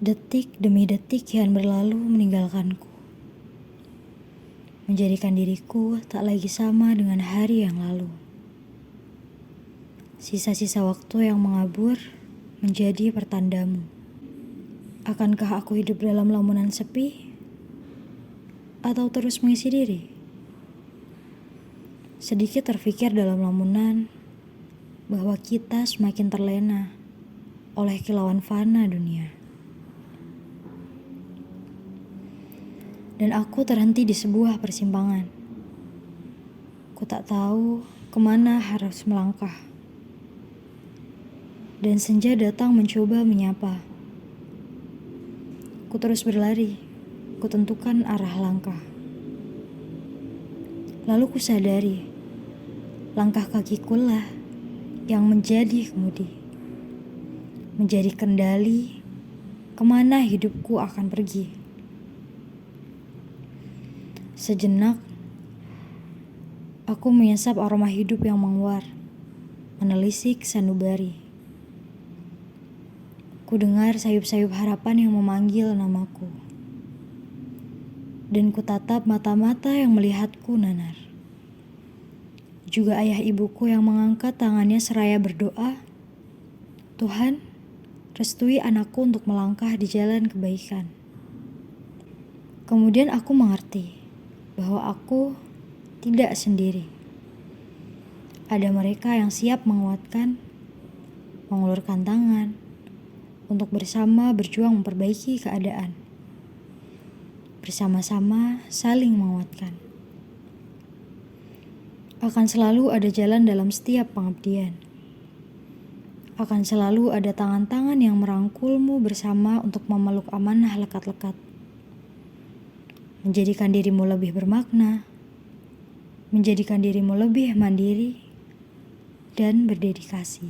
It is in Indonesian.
Detik demi detik kian berlalu meninggalkanku, menjadikan diriku tak lagi sama dengan hari yang lalu. Sisa-sisa waktu yang mengabur menjadi pertandamu. Akankah aku hidup dalam lamunan sepi atau terus mengisi diri? Sedikit terfikir dalam lamunan bahwa kita semakin terlena oleh kilauan fana dunia. Dan aku terhenti di sebuah persimpangan. Ku tak tahu kemana harus melangkah. Dan senja datang mencoba menyapa. Ku terus berlari, ku tentukan arah langkah. Lalu ku sadari, langkah kakikulah yang menjadi kemudi. Menjadi kendali kemana hidupku akan pergi. Sejenak, aku menyesap aroma hidup yang menguar, menelisik sanubari. Ku dengar sayup-sayup harapan yang memanggil namaku. Dan ku tatap mata-mata yang melihatku nanar. Juga ayah ibuku yang mengangkat tangannya seraya berdoa, Tuhan, restui anakku untuk melangkah di jalan kebaikan. Kemudian aku mengerti bahwa aku tidak sendiri. Ada mereka yang siap menguatkan, mengulurkan tangan, untuk bersama berjuang memperbaiki keadaan. Bersama-sama saling menguatkan. Akan selalu ada jalan dalam setiap pengabdian. Akan selalu ada tangan-tangan yang merangkulmu bersama untuk memeluk amanah lekat-lekat. Menjadikan dirimu lebih bermakna, menjadikan dirimu lebih mandiri, dan berdedikasi.